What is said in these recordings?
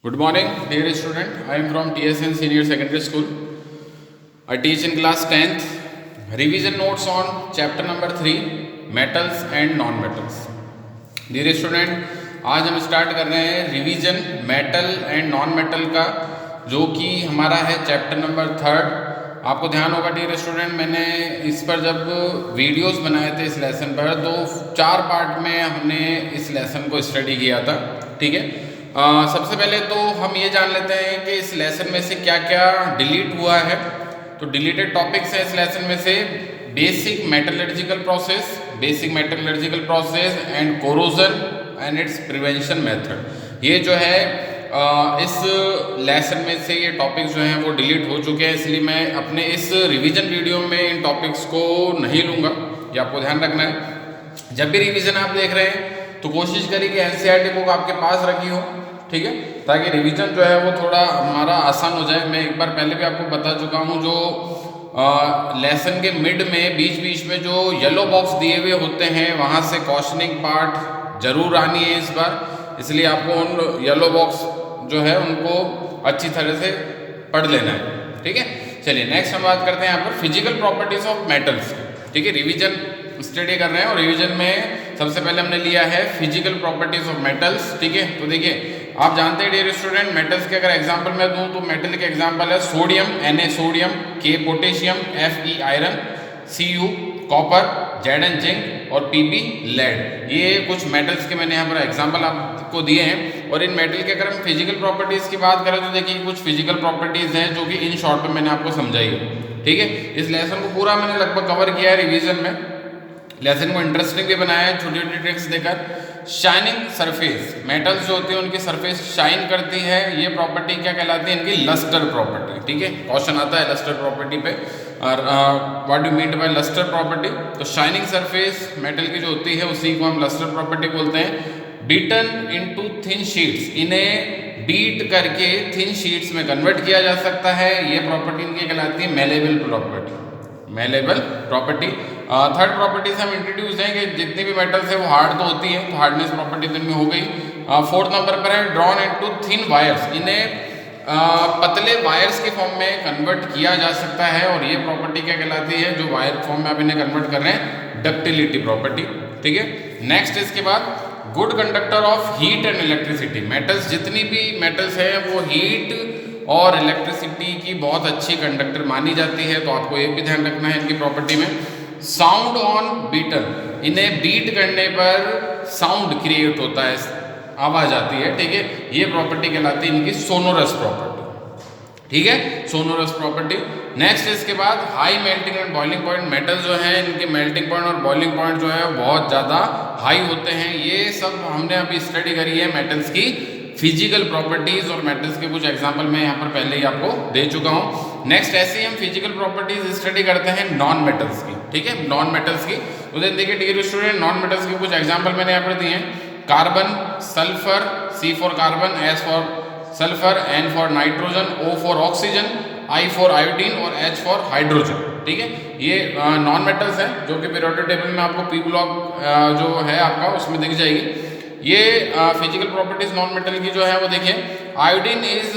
Good morning, dear student. I am from TSN Senior Secondary School. I teach in class 10th. Revision notes on chapter number 3, metals and non-metals. Dear student, आज हम start कर रहे हैं revision metal and non metal का, जो कि हमारा है चैप्टर नंबर 3। आपको ध्यान होगा डियर स्टूडेंट, मैंने इस पर जब वीडियोस बनाए थे इस लेसन पर, तो 4 पार्ट में हमने इस लेसन को स्टडी किया था। ठीक है, सबसे पहले तो हम ये जान लेते हैं कि इस लेसन में से क्या क्या डिलीट हुआ है। तो डिलीटेड टॉपिक्स है इस लेसन में से basic metallurgical process and corrosion and it's prevention method. ये जो है इस लेसन में से ये टॉपिक्स जो हैं वो डिलीट हो चुके हैं, इसलिए मैं अपने इस रिवीजन वीडियो में इन टॉपिक्स को नहीं लूँगा। ये आपको ध्यान रखना है। जब भी रिवीजन आप देख रहे हैं तो कोशिश करिए कि एनसीईआरटी बुक आपके पास रखी हो, ठीक है, ताकि रिवीजन जो है वो थोड़ा हमारा आसान हो जाए। मैं एक बार पहले भी आपको बता चुका हूँ, जो लेसन के मिड में बीच बीच में जो येलो बॉक्स दिए हुए होते हैं वहाँ से क्वेश्चनिंग पार्ट जरूर आनी है इस बार, इसलिए आपको उन येलो बॉक्स जो है उनको अच्छी तरह से पढ़ लेना है। ठीक है, चलिए नेक्स्ट हम बात करते हैं यहाँ पर फिजिकल प्रॉपर्टीज ऑफ मेटल्स। ठीक है, रिवीजन स्टडी कर रहे हैं और रिवीजन में सबसे पहले हमने लिया है फिजिकल प्रॉपर्टीज ऑफ मेटल्स। ठीक है, तो देखिए आप जानते हैं डियर स्टूडेंट, मेटल्स के अगर एग्जांपल मैं दूं तो मेटल के एग्जांपल है sodium Na sodium, K potassium, Fe iron, Cu copper, Zn zinc और Pb लेड। ये कुछ मेटल्स के मैंने यहाँ पर एग्जांपल आपको दिए हैं। और इन मेटल के अगर हम फिजिकल प्रॉपर्टीज की बात करें तो देखिए कुछ फिजिकल प्रॉपर्टीज हैं जो कि इन शॉर्ट में मैंने आपको समझाई है। ठीक है, इस लेसन को पूरा मैंने लगभग कवर किया है रिवीजन में। लेसन को इंटरेस्टिंग भी बनाया है छोटी छोटी ट्रिक्स देकर। शाइनिंग सरफेस, मेटल्स जो होती है उनकी सरफेस शाइन करती है, ये प्रॉपर्टी क्या कहलाती है? इनकी लस्टर प्रॉपर्टी। ठीक है, क्वेश्चन आता है लस्टर प्रॉपर्टी पे, और what do mean by lustre property. तो शाइनिंग सरफेस मेटल की जो होती है उसी को हम लस्टर प्रॉपर्टी बोलते हैं। बीटन इनटू थिन शीट्स, इन्हें बीट करके थिन शीट्स में कन्वर्ट किया जा सकता है, ये प्रॉपर्टी इनकी कहलाती है malleable property. Malleable property. Third properties हम इंट्रोड्यूस हैं कि जितनी भी मेटल्स है वो हार्ड तो होती है, तो हार्डनेस प्रॉपर्टी तो इनमें हो गई। फोर्थ नंबर पर है ड्रॉन इनटू थिन वायर्स, इन्हें पतले वायर्स के फॉर्म में कन्वर्ट किया जा सकता है, और ये प्रॉपर्टी क्या कहलाती है? जो वायर फॉर्म में आप इन्हें कन्वर्ट कर रहे हैं, डक्टिलिटी प्रॉपर्टी। ठीक है, नेक्स्ट इसके बाद good conductor of heat and electricity. Metals जितनी भी मेटल्स हैं वो हीट और इलेक्ट्रिसिटी की बहुत अच्छी कंडक्टर मानी जाती है, तो आपको ये भी ध्यान रखना है इनकी प्रॉपर्टी में। साउंड ऑन बीटन, इन्हें बीट करने पर साउंड क्रिएट होता है, आवाज आती है। ठीक है, ये प्रॉपर्टी कहलाती है इनकी सोनोरस प्रॉपर्टी। ठीक है, सोनोरस प्रॉपर्टी। नेक्स्ट इसके बाद high melting and boiling point. Metal जो है इनके मेल्टिंग पॉइंट और बॉइलिंग पॉइंट जो है बहुत ज़्यादा हाई होते हैं। ये सब हमने अभी स्टडी करी है मेटल्स की फिजिकल प्रॉपर्टीज, और मेटल्स के कुछ एग्जांपल मैं यहाँ पर पहले ही आपको दे चुका हूँ। नेक्स्ट ऐसे ही हम फिजिकल प्रॉपर्टीज स्टडी करते हैं नॉन मेटल्स की। ठीक है, नॉन मेटल्स की तो देखिए डियर स्टूडेंट, नॉन मेटल्स के कुछ एग्जांपल मैंने यहाँ पर दिए हैं। Carbon, sulphur, C for carbon, S for sulphur, N for nitrogen, O for oxygen, I for iodine और H फॉर हाइड्रोजन। ठीक है, ये नॉन मेटल्स हैं जो कि पीरियोडिक टेबल में आपको P ब्लॉक जो है आपका उसमें दिख जाएगी। ये फिजिकल प्रॉपर्टीज नॉन मेटल की जो है वो देखिए, iodine is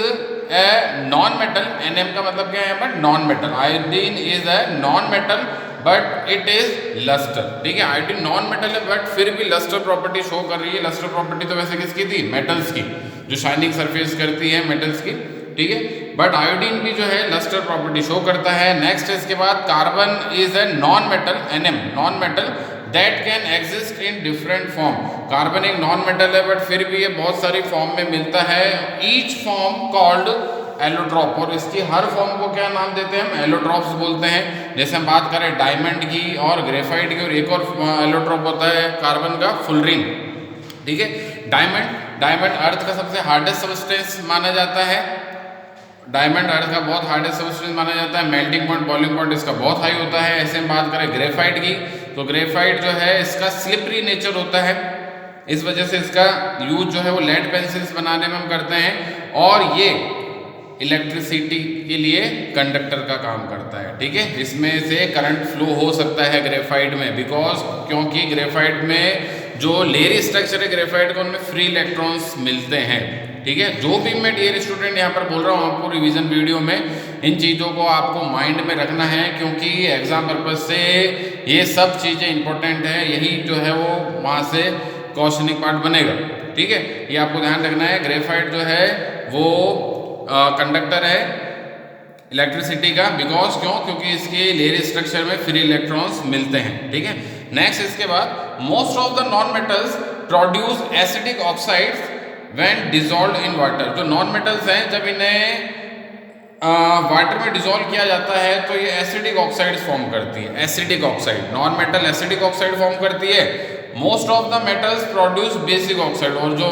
a non metal, Nm का मतलब क्या है यहाँ पर? Non metal. Iodine is a non metal but it is lustre. ठीक है, आयोडीन नॉन मेटल है बट फिर भी लस्टर प्रॉपर्टी शो कर रही है। लस्टर प्रॉपर्टी तो वैसे किसकी थी? मेटल्स की, जो शाइनिंग सरफेस करती है मेटल्स की। ठीक है, बट आयोडीन भी जो है लस्टर प्रॉपर्टी शो करता है। नेक्स्ट इसके बाद carbon is a non metal, Nm non metal that can exist in different form. Carbon एक नॉन मेटल है बट फिर भी ये बहुत सारी फॉर्म में मिलता है। ईच फॉर्म कॉल्ड एलोट्रॉप, और इसकी हर फॉर्म को क्या नाम देते हैं? हम एलोट्रॉप्स बोलते हैं। जैसे हम बात करें डायमंड की और ग्रेफाइट की, और एक और एलोट्रॉप होता है कार्बन का, फुलरिन। ठीक है, डायमंड अर्थ का सबसे हार्डेस्ट सबस्टेंस माना जाता है। डायमंड अर्थ का बहुत हार्डेस्ट सबस्टेंस माना जाता है। मेल्टिंग पॉइंट, बॉइलिंग पॉइंट इसका बहुत हाई होता है। ऐसे हम बात करें ग्रेफाइट की, तो ग्रेफाइट जो है इसका स्लिपरी नेचर होता है, इस वजह से इसका यूज जो है वो लेड पेंसिल्स बनाने में हम करते हैं, और ये इलेक्ट्रिसिटी के लिए कंडक्टर का काम करता है। ठीक है, इसमें से करंट फ्लो हो सकता है ग्रेफाइट में, बिकॉज क्योंकि ग्रेफाइट में जो लेयरी स्ट्रक्चर है ग्रेफाइट का, उनमें फ्री इलेक्ट्रॉन्स मिलते हैं। ठीक है, जो भी मैं डियर स्टूडेंट यहाँ पर बोल रहा हूँ आपको रिवीजन वीडियो में, इन चीज़ों को आपको माइंड में रखना है, क्योंकि एग्जाम पर्पज से ये सब चीज़ें इंपॉर्टेंट है। यही जो है वो वहाँ से क्वेश्चनिंग पार्ट बनेगा। ठीक है, ये आपको ध्यान रखना है। ग्रेफाइट जो है वो कंडक्टर है इलेक्ट्रिसिटी का, बिकॉज क्योंकि इसके लेयर स्ट्रक्चर में फ्री इलेक्ट्रॉन्स मिलते हैं। ठीक है, नेक्स्ट इसके बाद most of the non metals produce acidic oxides when dissolved in water. जो नॉन मेटल्स हैं जब इन्हें वाटर में डिजोल्व किया जाता है तो ये एसिडिक ऑक्साइड फॉर्म करती है। Acidic oxide, non metal acidic oxide form करती है। Most of the metals produce basic oxide, और जो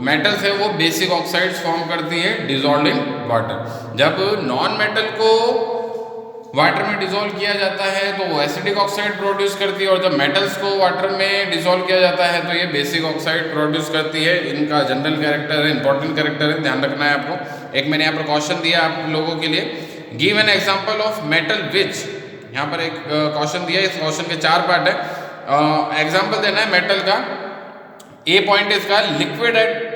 मेटल्स है वो बेसिक ऑक्साइड्स फॉर्म करती है डिजोल्व इन वाटर। जब नॉन मेटल को वाटर में डिजोल्व किया जाता है तो वो एसिडिक ऑक्साइड प्रोड्यूस करती है, और जब मेटल्स को वाटर में डिजोल्व किया जाता है तो ये बेसिक ऑक्साइड प्रोड्यूस करती है। इनका जनरल कैरेक्टर है, इंपॉर्टेंट कैरेक्टर है, ध्यान रखना है आपको। एक मैंने यहाँ पर क्वेश्चन दिया आप लोगों के लिए, give an example of metal which. यहाँ पर एक क्वेश्चन दिया है, इस क्वेश्चन के 4 पार्ट है। एग्जाम्पल देना है मेटल का। ए पॉइंट इसका लिक्विड एट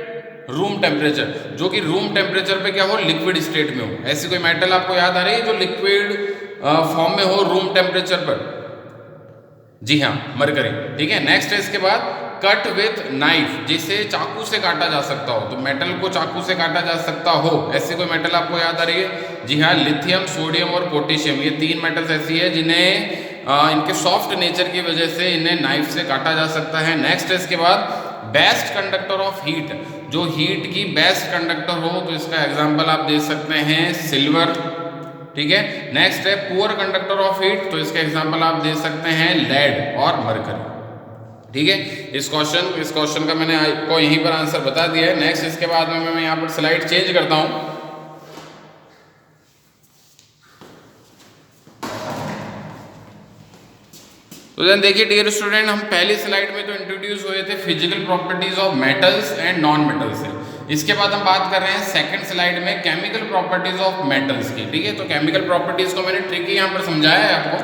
रूम टेम्परेचर, जो कि रूम टेम्परेचर पे क्या हो, लिक्विड स्टेट में हो। ऐसी कोई मेटल आपको याद आ रही है जो लिक्विड फॉर्म में हो रूम टेम्परेचर पर? जी हाँ, मरकरी। ठीक है, नेक्स्ट है इसके बाद कट विथ नाइफ, जिसे चाकू से काटा जा सकता हो। तो मेटल को चाकू से काटा जा सकता हो, ऐसी कोई मेटल आपको याद आ रही है? जी हाँ, लिथियम, सोडियम और पोटेशियम, ये 3 मेटल्स ऐसी है जिन्हें इनके सॉफ्ट नेचर की वजह से इन्हें नाइफ से काटा जा सकता है। नेक्स्ट है इसके बाद बेस्ट कंडक्टर ऑफ हीट, जो हीट की बेस्ट कंडक्टर हो, तो इसका एग्जाम्पल आप दे सकते हैं सिल्वर। ठीक है, नेक्स्ट है पुअर कंडक्टर ऑफ हीट, तो इसके एग्जाम्पल आप दे सकते हैं लेड और मरकरी। ठीक है, इस क्वेश्चन का मैंने आपको यहीं पर आंसर बता दिया है। नेक्स्ट इसके बाद में मैं यहाँ पर स्लाइड चेंज करता हूँ। तो देन देखिए डियर स्टूडेंट, हम पहली स्लाइड में तो इंट्रोड्यूस हुए थे physical properties of metals and non metals से। इसके बाद हम बात कर रहे हैं सेकंड स्लाइड में केमिकल प्रॉपर्टीज ऑफ मेटल्स की। ठीक है, तो केमिकल प्रॉपर्टीज को मैंने ट्रिकी यहाँ पर समझाया है आपको।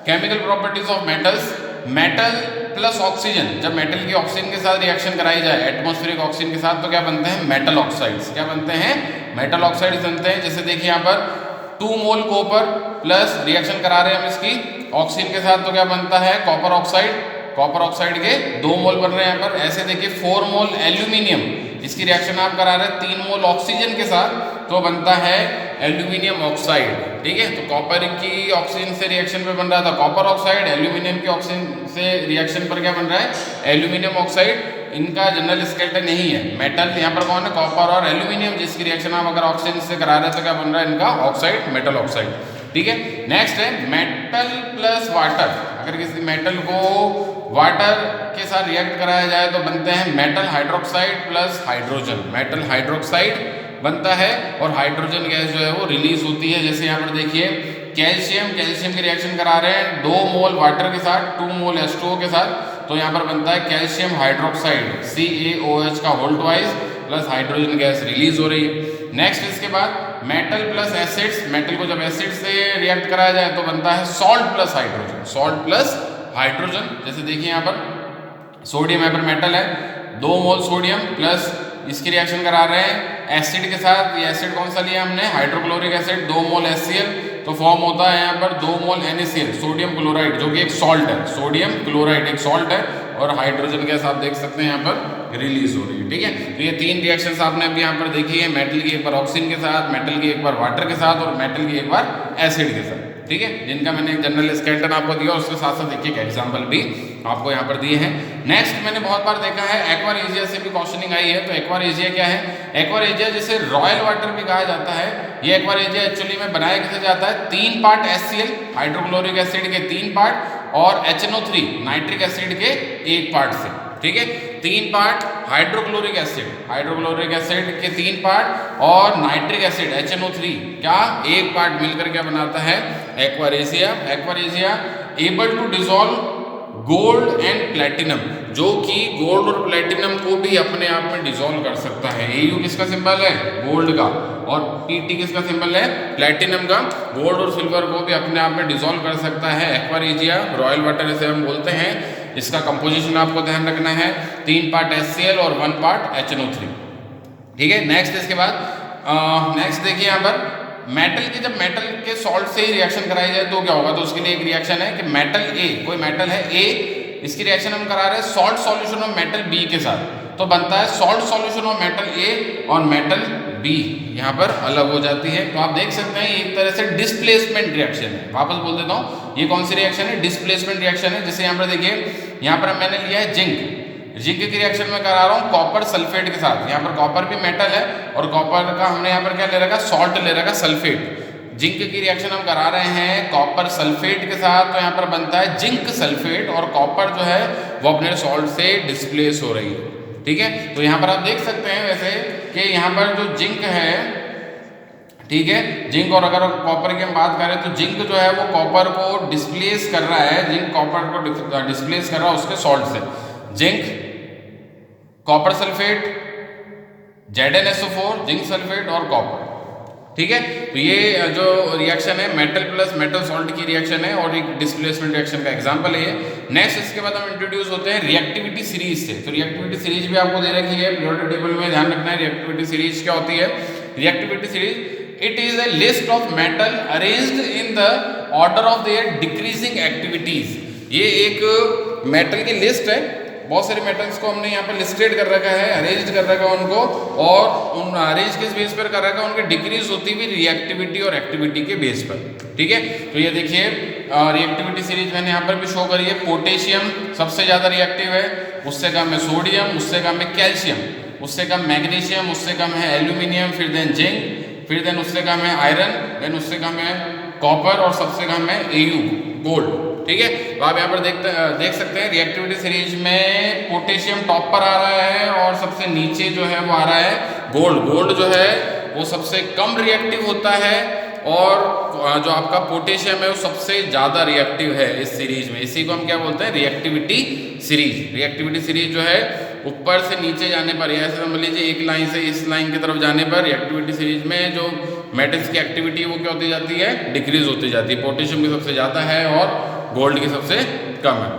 Chemical properties of metals, metal plus oxygen, जब मेटल की ऑक्सीजन के साथ रिएक्शन कराई जाए एटमॉस्फेरिक ऑक्सीजन के साथ, तो क्या बनते हैं? Metal oxides. क्या बनते हैं? मेटल ऑक्साइड्स बनते हैं। जैसे देखिए यहाँ पर 2 मोल कॉपर प्लस रिएक्शन करा रहे हैं हम इसकी ऑक्सीजन के साथ, तो क्या बनता है? Copper oxide. कॉपर ऑक्साइड के 2 मोल बन रहे हैं यहाँ पर। ऐसे देखिए 4 मोल एल्यूमिनियम, इसकी रिएक्शन आप करा रहे हैं 3 मोल ऑक्सीजन के साथ, तो बनता है एल्यूमिनियम ऑक्साइड। ठीक है, तो कॉपर की ऑक्सीजन से रिएक्शन पे बन रहा था कॉपर ऑक्साइड, एल्यूमिनियम की ऑक्सीजन से रिएक्शन पर क्या बन रहा है? Aluminium oxide. इनका जनरल स्केलेटन नहीं है। मेटल यहाँ पर कौन है? कॉपर और एल्यूमिनियम, जिसकी रिएक्शन आप अगर ऑक्सीजन से करा रहे हैं तो क्या बन रहा है इनका? Oxide, metal oxide. ठीक है, नेक्स्ट है मेटल प्लस वाटर। अगर किसी मेटल को वाटर के साथ रिएक्ट कराया जाए तो बनते हैं metal hydroxide plus hydrogen. Metal hydroxide बनता है और हाइड्रोजन गैस जो है वो रिलीज होती है। जैसे यहाँ पर देखिए कैल्शियम की रिएक्शन करा रहे हैं 2 मोल वाटर के साथ, 2 मोल H2O के साथ, तो यहाँ पर बनता है कैल्शियम हाइड्रोक्साइड CaOH का whole twice plus hydrogen gas release हो रही है। नेक्स्ट इसके बाद मेटल प्लस एसिड्स, मेटल को जब एसिड से रिएक्ट कराया जाए तो बनता है salt plus hydrogen. Salt plus hydrogen, जैसे देखिए यहाँ पर सोडियम यहाँ पर मेटल है, 2 मोल सोडियम प्लस इसकी रिएक्शन करा रहे हैं एसिड के साथ। ये एसिड कौन सा लिया हमने? हाइड्रोक्लोरिक एसिड, 2 मोल HCl, तो फॉर्म होता है यहाँ पर 2 मोल NaCl, सोडियम क्लोराइड, जो कि एक सॉल्ट है। सोडियम क्लोराइड एक सॉल्ट है और हाइड्रोजन गैस आप देख सकते हैं यहाँ पर रिलीज हो रही है। ठीक है, तो ये 3 रिएक्शंस आपने अभी यहाँ पर देखी है, मेटल की एक बार ऑक्सीजन के साथ, मेटल की एक बार वाटर के साथ और मेटल की एक बार एसिड के साथ। ठीक है, जिनका मैंने एक जनरल स्केलेटन आपको दिया, उसके साथ साथ एक एग्जाम्पल भी आपको यहाँ पर दिए हैं। नेक्स्ट मैंने बहुत बार देखा है एक्वारेजिया से भी क्वेश्चनिंग आई है। तो एक्वारेजिया क्या है? एक्वारेजिया जिसे रॉयल वाटर भी कहा जाता है, ये एक्वारेजिया एक्चुअली में बनाया कैसे जाता है? 3 पार्ट HCl हाइड्रोक्लोरिक एसिड के 3 पार्ट और HNO3 नाइट्रिक एसिड के 1 पार्ट से। ठीक है, 3 पार्ट हाइड्रोक्लोरिक एसिड के 3 पार्ट और नाइट्रिक एसिड HNO3 क्या 1 पार्ट मिलकर क्या बनाता है? Aqua regia able to dissolve gold and platinum, जो कि गोल्ड और प्लेटिनम को भी अपने आप में डिसॉल्व कर सकता है। Au किसका सिंबल है? गोल्ड का, और Pt किसका सिंबल है? प्लेटिनम का। गोल्ड और सिल्वर को भी अपने आप में डिसॉल्व कर सकता है एक्वारेजिया, रॉयल वाटर इसे हम बोलते हैं। इसका कंपोजिशन आपको ध्यान रखना है, 3 पार्ट HCl और 1 पार्ट HNO3। ठीक है, नेक्स्ट इसके बाद नेक्स्ट देखिए यहाँ पर मेटल की, जब मेटल के सॉल्ट से ही रिएक्शन कराई जाए तो क्या होगा, तो उसके लिए एक रिएक्शन है कि मेटल ए, कोई मेटल है ए, इसकी रिएक्शन हम करा रहे हैं salt solution of metal B के साथ, तो बनता है salt solution of metal A और मेटल बी यहाँ पर अलग हो जाती है। तो आप देख सकते हैं एक तरह से डिस्प्लेसमेंट रिएक्शन है। वापस बोल देता हूँ, ये कौन सी रिएक्शन है, डिस्प्लेसमेंट रिएक्शन है। जैसे यहाँ पर देखिए, यहाँ पर मैंने लिया है जिंक की रिएक्शन में करा रहा हूँ कॉपर सल्फेट के साथ। यहाँ पर कॉपर भी मेटल है और कॉपर का हमने यहाँ पर क्या ले रखा, सॉल्ट ले रखा सल्फेट। जिंक की रिएक्शन हम करा रहे हैं कॉपर सल्फेट के साथ, तो यहाँ पर बनता है जिंक सल्फेट और कॉपर जो है वो अपने सॉल्ट से डिस्प्लेस हो रही है। ठीक है, तो यहाँ पर आप देख सकते हैं वैसे कि यहाँ पर जो जिंक है, ठीक है, जिंक और अगर कॉपर की हम बात करें तो जिंक जो है वो कॉपर को डिस्प्लेस कर रहा है, जिंक कॉपर को डिस्प्लेस कर रहा है उसके सॉल्ट से। Zinc, copper sulphate, ZnSO4, zinc sulphate और कॉपर। ठीक है, तो ये जो रिएक्शन है मेटल प्लस मेटल सॉल्ट की रिएक्शन है और एक डिस्प्लेसमेंट रिएक्शन का एग्जांपल है ये। नेक्स्ट इसके बाद हम इंट्रोड्यूस होते हैं रिएक्टिविटी सीरीज से। तो रिएक्टिविटी सीरीज भी आपको दे रखी है, पीरियोडिक टेबल में ध्यान रखना है रिएक्टिविटी सीरीज क्या होती है। Reactivity series, it is a list of metal arranged in the order of their decreasing activities. ये एक मेटल की लिस्ट है, बहुत सारे मेटल्स को हमने यहाँ पर लिस्टेड कर रखा है, अरेंज कर रखा है उनको, और उन अरेंज किस बेस पर कर रखा है, उनकी डिक्रीज होती हुई रिएक्टिविटी और एक्टिविटी के बेस पर। ठीक है, तो ये देखिए रिएक्टिविटी सीरीज मैंने यहाँ पर भी शो करी है। पोटेशियम सबसे ज़्यादा रिएक्टिव है, उससे कम है सोडियम, उससे कम है कैल्शियम, उससे कम मैग्नीशियम, उससे कम है एल्यूमिनियम, फिर देन जिंक, फिर देन उससे कम है आयरन, देन उससे कम है कॉपर और सबसे कम है Au गोल्ड। ठीक है, तो आप यहाँ पर देख सकते हैं रिएक्टिविटी सीरीज में पोटेशियम टॉप पर आ रहा है और सबसे नीचे जो है वो आ रहा है गोल्ड। गोल्ड जो है वो सबसे कम रिएक्टिव होता है और जो आपका पोटेशियम है वो सबसे ज़्यादा रिएक्टिव है इस सीरीज में। इसी को हम क्या बोलते हैं, रिएक्टिविटी सीरीज। रिएक्टिविटी सीरीज जो है ऊपर से नीचे जाने पर, ऐसे समझ लीजिए एक लाइन से इस लाइन की तरफ जाने पर रिएक्टिविटी सीरीज में जो मेटल्स की एक्टिविटी वो क्या होती जाती है, डिक्रीज होती जाती है। पोटेशियम की सबसे ज़्यादा है और गोल्ड की सबसे कम है।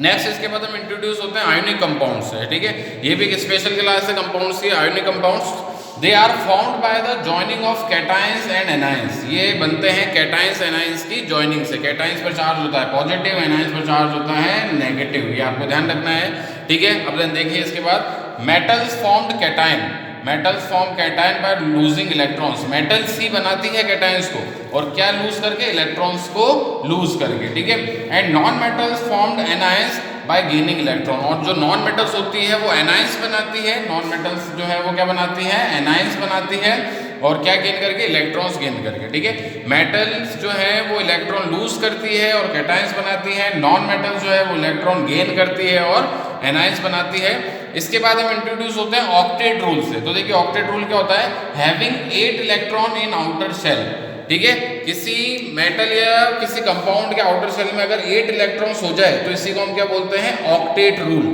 नेक्स्ट इसके बाद हम इंट्रोड्यूस होते हैं आयोनिक कंपाउंड्स से। ठीक है, ये भी एक स्पेशल क्लास है कंपाउंड्स की। Ionic compounds, they are found by the joining of cations and anions. ये बनते हैं कैटायंस एनायंस की जॉइनिंग से। कैटायंस पर चार्ज होता है पॉजिटिव, एनायंस पर चार्ज होता है नेगेटिव, ये आपको ध्यान रखना है। ठीक है, अब देखिए इसके बाद metals formed cation. Metals form cation by losing electrons. Metals ही बनाती है कैटायंस को, और क्या लूज करके, इलेक्ट्रॉन्स को लूज करके। ठीक है, and non metals formed anions bye gaining electron. और जो नॉन मेटल्स होती है वो एनायंस बनाती है, नॉन मेटल्स जो है वो क्या बनाती है, एनायंस बनाती है, और क्या गेन करके, इलेक्ट्रॉन्स गेन करके। ठीक है, मेटल्स जो है वो इलेक्ट्रॉन लूज करती है और कैटायंस बनाती है, नॉन मेटल्स जो है वो इलेक्ट्रॉन गेन करती है और एनायंस बनाती है। इसके बाद हम इंट्रोड्यूस होते हैं ऑक्टेट रूल से। तो देखिए ऑक्टेट रूल क्या होता है, having 8 electron in outer shell. ठीक है, किसी मेटल या किसी कंपाउंड के आउटर शेल में अगर 8 इलेक्ट्रॉन्स हो जाए तो इसी को हम क्या बोलते हैं, ऑक्टेट रूल।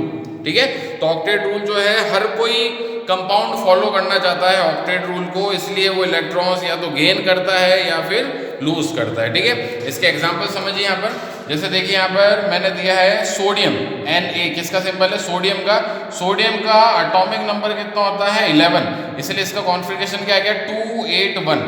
ठीक है, तो ऑक्टेट रूल जो है हर कोई कंपाउंड फॉलो करना चाहता है ऑक्टेट रूल को, इसलिए वो इलेक्ट्रॉन्स या तो गेन करता है या फिर लूज करता है। ठीक है, इसके एग्जांपल समझिए यहाँ पर। जैसे देखिए यहाँ पर मैंने दिया है सोडियम Na, किसका सिंबल है, सोडियम का। सोडियम का एटॉमिक नंबर कितना होता है, 11, इसलिए इसका कॉन्फ़िगरेशन क्या है, 281।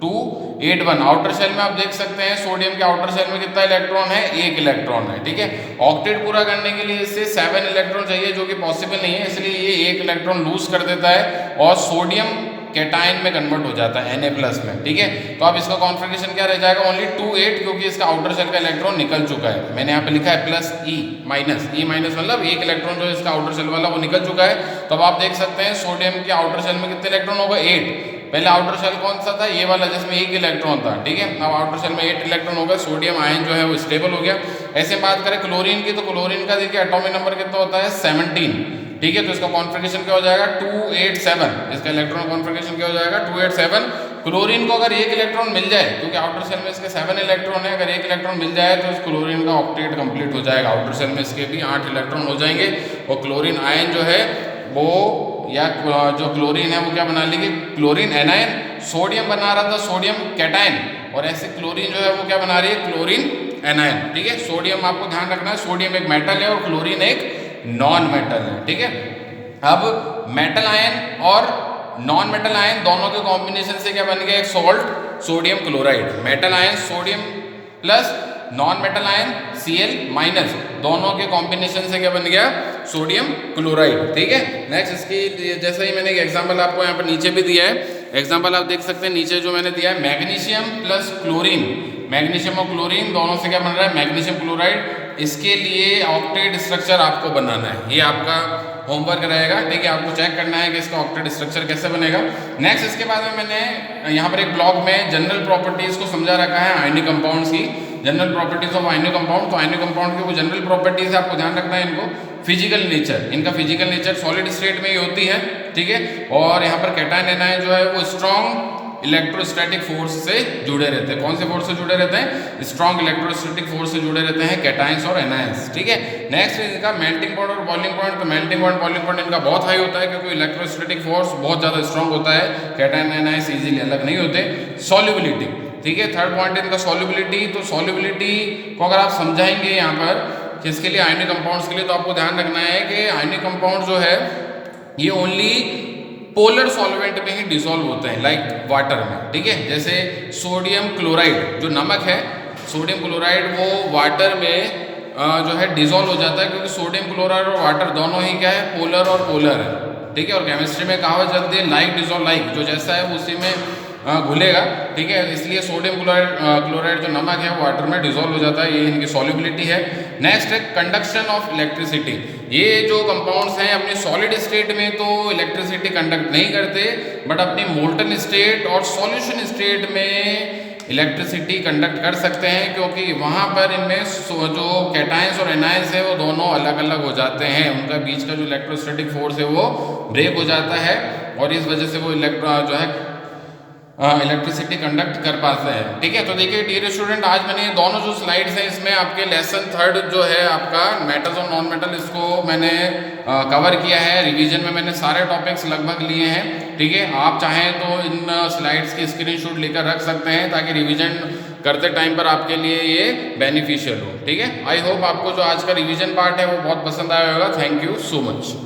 281 आउटर शेल में आप देख सकते हैं सोडियम के आउटर शेल में कितना इलेक्ट्रॉन है, 1 इलेक्ट्रॉन है। ठीक है, ऑक्टेट पूरा करने के लिए इससे 7 इलेक्ट्रॉन चाहिए जो कि पॉसिबल नहीं है, इसलिए ये 1 इलेक्ट्रॉन लूज कर देता है और सोडियम कैटायन में कन्वर्ट हो जाता है Na+ में। ठीक है, तो अब इसका कॉन्फ़िगरेशन क्या रह जाएगा, ओनली 28, क्योंकि इसका आउटर शेल का इलेक्ट्रॉन निकल चुका है। मैंने यहाँ पे लिखा है +E- मतलब 1 इलेक्ट्रॉन जो इसका आउटर शेल वाला वो निकल चुका है। तो अब आप देख सकते हैं सोडियम के आउटर शेल में कितने इलेक्ट्रॉन होगा, 8। पहले आउटर शेल कौन सा था, ये वाला जिसमें 1 इलेक्ट्रॉन था। ठीक है, अब आउटर शेल में 8 इलेक्ट्रॉन होगा, सोडियम आयन जो है वो स्टेबल हो गया। ऐसे बात करें क्लोरीन की, तो क्लोरीन का देखिए एटॉमिक नंबर कितना होता है, 17। ठीक है, तो इसका कॉन्फ़िगरेशन क्या हो जाएगा, 287। इसका इलेक्ट्रॉन कॉन्फ़िगरेशन क्या हो जाएगा, 287। क्लोरीन को अगर 1 इलेक्ट्रॉन मिल जाए, क्योंकि आउटर शेल में इसके 7 इलेक्ट्रॉन है, अगर 1 इलेक्ट्रॉन मिल जाए तो इस क्लोरीन का ऑक्टेट कंप्लीट हो जाएगा। आउटर शेल में इसके भी 8 इलेक्ट्रॉन हो जाएंगे और क्लोरीन आयन जो है वो, या जो क्लोरीन है वो क्या बना लेंगे, क्लोरीन एनायन। सोडियम बना रहा था सोडियम कैटायन, और ऐसे क्लोरीन जो है वो क्या बना रही है, क्लोरीन एनायन, ठीक है। सोडियम आपको ध्यान रखना है, सोडियम एक मेटल है और क्लोरीन एक नॉन मेटल है, ठीक है। अब मेटल आयन और नॉन मेटल आयन दोनों के कॉम्बिनेशन से क्या बन गया, एक salt sodium chloride. Metal ion sodium plus non metal ion Cl minus, दोनों के कॉम्बिनेशन से क्या बन गया, सोडियम क्लोराइड, ठीक है। नेक्स्ट इसकी जैसे ही मैंने एक एग्जांपल आपको यहाँ पर नीचे भी दिया है, एग्जांपल आप देख सकते हैं नीचे जो मैंने दिया है, मैग्नीशियम प्लस क्लोरीन, मैग्नीशियम और क्लोरीन दोनों से क्या बन रहा है, मैग्नीशियम क्लोराइड। इसके लिए ऑक्टेट स्ट्रक्चर आपको बनाना है, ये आपका होमवर्क रहेगा, ठीक है। आपको चेक करना है कि इसका ऑक्टेट स्ट्रक्चर कैसे बनेगा। नेक्स्ट इसके बाद में मैंने यहाँ पर एक ब्लॉक में जनरल प्रॉपर्टीज को समझा रखा है आयनिक कंपाउंड्स की, general properties of ionic compound. तो आयनिक कंपाउंड की वो जनरल प्रॉपर्टीज आपको ध्यान रखना है इनको। फिजिकल नेचर, इनका फिजिकल नेचर सॉलिड स्टेट में ही होती है, ठीक है। और यहाँ पर कैटायन एनायन जो है वो स्ट्रॉन्ग इलेक्ट्रोस्टैटिक फोर्स से जुड़े रहते हैं। कौन से फोर्स से जुड़े रहते हैं, स्ट्रॉन्ग इलेक्ट्रोस्टैटिक फोर्स से जुड़े रहते हैं कैटायंस और एनायंस, ठीक है। नेक्स्ट इनका मेल्टिंग पॉइंट और बॉइलिंग पॉइंट। तो मेल्टिंग पॉइंट बॉइलिंग पॉइंट इनका बहुत हाई होता है क्योंकि इलेक्ट्रोस्टैटिक फोर्स बहुत ज़्यादा स्ट्रॉन्ग होता है, कैटायन एनायंस इजीली अलग नहीं होते। सॉल्युबिलिटी, ठीक है, थर्ड पॉइंट इनका सॉल्युबिलिटी। तो सॉल्युबिलिटी को अगर आप समझाएंगे यहाँ पर किसके लिए, आयनिक कंपाउंड्स के लिए, तो आपको ध्यान रखना है कि आयनिक कंपाउंड जो है ये ओनली पोलर सॉल्वेंट में ही डिसॉल्व होते हैं, लाइक वाटर में, ठीक है। जैसे सोडियम क्लोराइड जो नमक है, सोडियम क्लोराइड वो वाटर में जो है डिसॉल्व हो जाता है क्योंकि सोडियम क्लोराइड और वाटर दोनों ही क्या है, पोलर और पोलर है, ठीक है। और केमिस्ट्री में कहावत चलती है लाइक डिसॉल्व लाइक, जो जैसा है उसी में घुलेगा, ठीक है। इसलिए सोडियम क्लोराइड जो नमक है वो वाटर में डिसॉल्व हो जाता है, ये इनकी सॉल्युबिलिटी है। नेक्स्ट है कंडक्शन ऑफ इलेक्ट्रिसिटी। ये जो कंपाउंड्स हैं अपनी सॉलिड स्टेट में तो इलेक्ट्रिसिटी कंडक्ट नहीं करते, बट अपनी मोल्टन स्टेट और सॉल्यूशन स्टेट में इलेक्ट्रिसिटी कंडक्ट कर सकते हैं क्योंकि वहाँ पर इनमें जो कैटायंस और एनायंस है वो दोनों अलग अलग हो जाते हैं, उनका बीच का जो इलेक्ट्रोस्टैटिक फोर्स है वो ब्रेक हो जाता है और इस वजह से वो जो है इलेक्ट्रिसिटी कंडक्ट कर पाते हैं, ठीक है। तो देखिए डियर स्टूडेंट, आज मैंने ये दोनों जो स्लाइड्स हैं इसमें आपके लेसन थर्ड जो है आपका मेटल्स और नॉन मेटल, इसको मैंने कवर किया है। रिवीजन में मैंने सारे टॉपिक्स लगभग लिए हैं, ठीक है। आप चाहें तो इन स्लाइड्स की स्क्रीनशॉट लेकर रख सकते हैं ताकि रिवीजन करते टाइम पर आपके लिए ये बेनिफिशियल हो, ठीक है। आई होप आपको जो आज का रिवीजन पार्ट है वो बहुत पसंद आया होगा। Thank you so much.